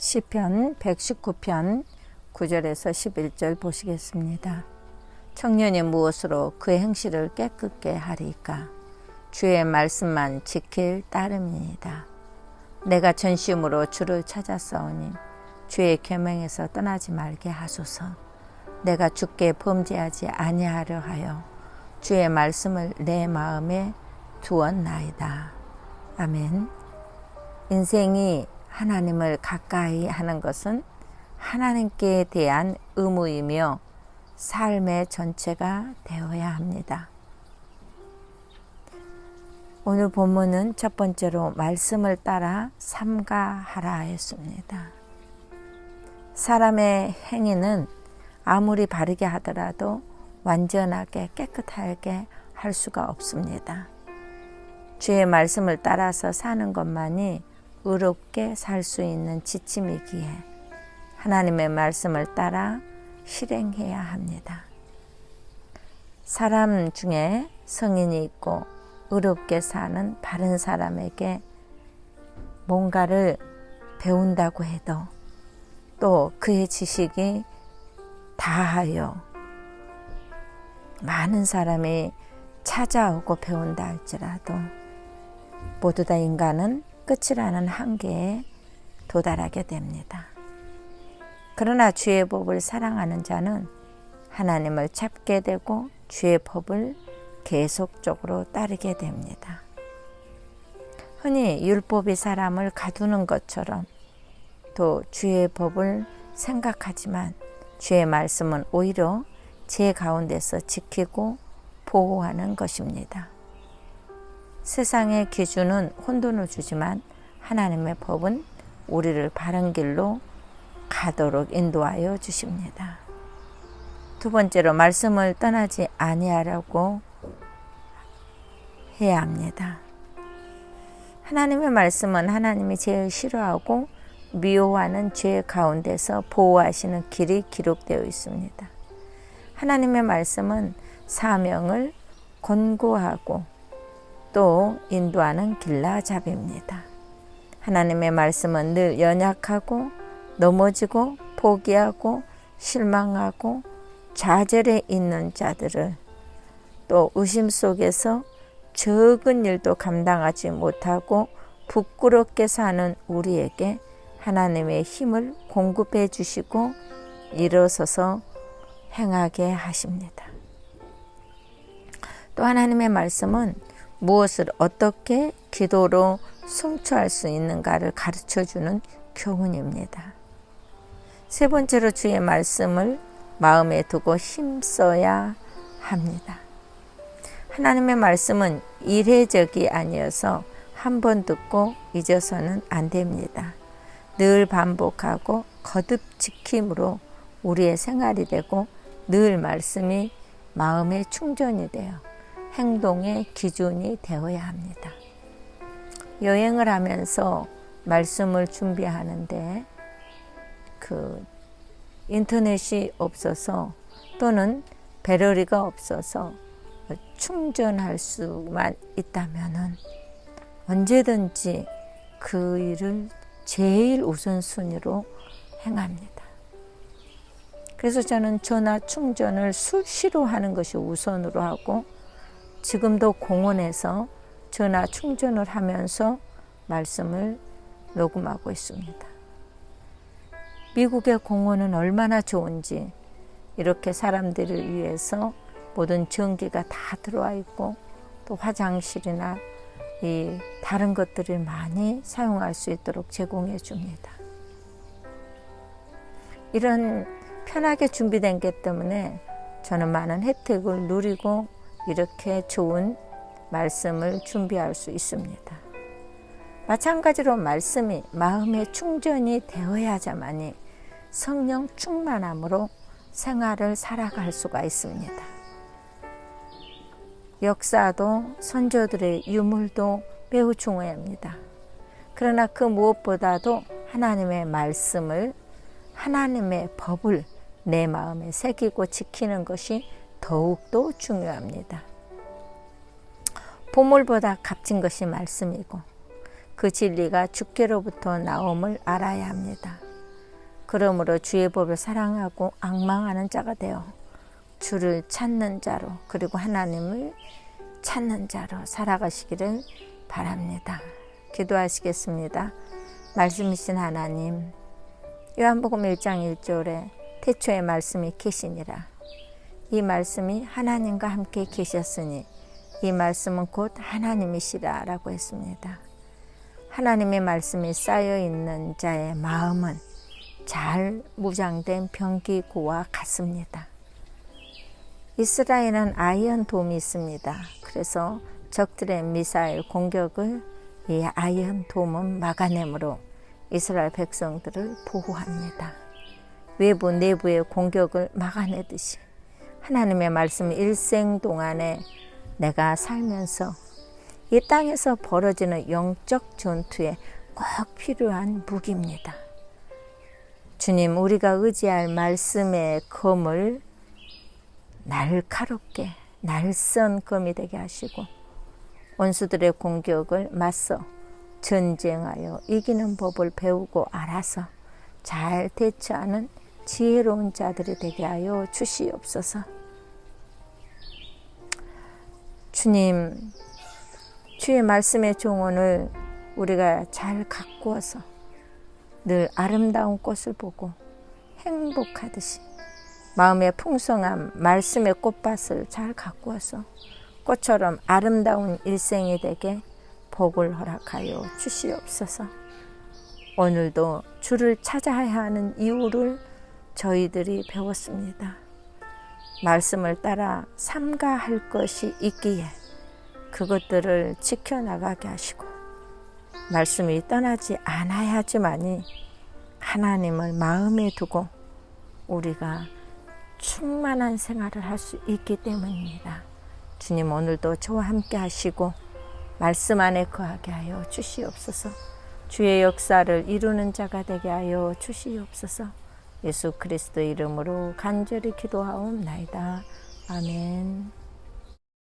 시편 119편 9절에서 11절 보시겠습니다. 청년이 무엇으로 그의 행실을 깨끗게 하리까? 주의 말씀만 지킬 따름이니이다. 내가 전심으로 주를 찾았사오니 주의 계명에서 떠나지 말게 하소서. 내가 주께 범죄하지 아니하려 하여 주의 말씀을 내 마음에 두었나이다. 아멘. 인생이 하나님을 가까이 하는 것은 하나님께 대한 의무이며 삶의 전체가 되어야 합니다. 오늘 본문은 첫 번째로 말씀을 따라 삼가하라 했습니다. 사람의 행위는 아무리 바르게 하더라도 완전하게 깨끗하게 할 수가 없습니다. 주의 말씀을 따라서 사는 것만이 의롭게 살 수 있는 지침이기에 하나님의 말씀을 따라 실행해야 합니다. 사람 중에 성인이 있고 의롭게 사는 바른 사람에게 뭔가를 배운다고 해도 또 그의 지식이 다하여 많은 사람이 찾아오고 배운다 할지라도 모두 다 인간은 끝이라는 한계에 도달하게 됩니다. 그러나 주의 법을 사랑하는 자는 하나님을 찾게 되고 주의 법을 계속적으로 따르게 됩니다. 흔히 율법이 사람을 가두는 것처럼 또 주의 법을 생각하지만 주의 말씀은 오히려 제 가운데서 지키고 보호하는 것입니다. 세상의 기준은 혼돈을 주지만 하나님의 법은 우리를 바른 길로 가도록 인도하여 주십니다. 두 번째로 말씀을 떠나지 아니하려고 해야 합니다. 하나님의 말씀은 하나님이 제일 싫어하고 미워하는 죄 가운데서 보호하시는 길이 기록되어 있습니다. 하나님의 말씀은 사명을 권고하고 또 인도하는 길라잡이입니다. 하나님의 말씀은 늘 연약하고 넘어지고 포기하고 실망하고 좌절해 있는 자들을 또 의심 속에서 적은 일도 감당하지 못하고 부끄럽게 사는 우리에게 하나님의 힘을 공급해 주시고 일어서서 행하게 하십니다. 또 하나님의 말씀은 무엇을 어떻게 기도로 성취할 수 있는가를 가르쳐주는 교훈입니다. 세 번째로 주의 말씀을 마음에 두고 힘써야 합니다. 하나님의 말씀은 일회적이 아니어서 한 번 듣고 잊어서는 안 됩니다. 늘 반복하고 거듭 지킴으로 우리의 생활이 되고 늘 말씀이 마음의 충전이 되어 행동의 기준이 되어야 합니다. 여행을 하면서 말씀을 준비하는데 인터넷이 없어서 또는 배터리가 없어서 충전할 수만 있다면은 언제든지 그 일을 제일 우선순위로 행합니다. 그래서 저는 전화 충전을 수시로 하는 것이 우선으로 하고 지금도 공원에서 전화 충전을 하면서 말씀을 녹음하고 있습니다. 미국의 공원은 얼마나 좋은지 이렇게 사람들을 위해서 모든 전기가 다 들어와 있고 또 화장실이나 이 다른 것들을 많이 사용할 수 있도록 제공해 줍니다. 이런 편하게 준비된 게 때문에 저는 많은 혜택을 누리고 이렇게 좋은 말씀을 준비할 수 있습니다. 마찬가지로 말씀이 마음의 충전이 되어야지만이 성령 충만함으로 생활을 살아갈 수가 있습니다. 역사도 선조들의 유물도 매우 중요합니다. 그러나 그 무엇보다도 하나님의 말씀을, 하나님의 법을 내 마음에 새기고 지키는 것이 더욱더 중요합니다. 보물보다 값진 것이 말씀이고 그 진리가 주께로부터 나옴을 알아야 합니다. 그러므로 주의 법을 사랑하고 앙망하는 자가 되어 주를 찾는 자로, 그리고 하나님을 찾는 자로 살아가시기를 바랍니다. 기도하시겠습니다. 말씀이신 하나님, 요한복음 1장 1절에 태초에 말씀이 계시니라. 이 말씀이 하나님과 함께 계셨으니 이 말씀은 곧 하나님이시라 라고 했습니다. 하나님의 말씀이 쌓여있는 자의 마음은 잘 무장된 병기고와 같습니다. 이스라엘은 아이언돔이 있습니다. 그래서 적들의 미사일 공격을 이 아이언돔은 막아내므로 이스라엘 백성들을 보호합니다. 외부 내부의 공격을 막아내듯이 하나님의 말씀 일생 동안에 내가 살면서 이 땅에서 벌어지는 영적 전투에 꼭 필요한 무기입니다. 주님, 우리가 의지할 말씀의 검을 날카롭게 날선 검이 되게 하시고 원수들의 공격을 맞서 전쟁하여 이기는 법을 배우고 알아서 잘 대처하는 지혜로운 자들이 되게 하여 주시옵소서. 주님, 주의 말씀의 종언을 우리가 잘 가꾸어서 늘 아름다운 꽃을 보고 행복하듯이 마음의 풍성함, 말씀의 꽃밭을 잘 가꾸어서 꽃처럼 아름다운 일생이 되게 복을 허락하여 주시옵소서. 오늘도 주를 찾아야 하는 이유를 저희들이 배웠습니다. 말씀을 따라 삼가 할 것이 있기에 그것들을 지켜나가게 하시고 말씀이 떠나지 않아야 하지만이 하나님을 마음에 두고 우리가 충만한 생활을 할 수 있기 때문입니다. 주님, 오늘도 저와 함께 하시고 말씀 안에 거하게 하여 주시옵소서. 주의 역사를 이루는 자가 되게 하여 주시옵소서. 예수 그리스도 이름으로 간절히 기도하옵나이다. 아멘.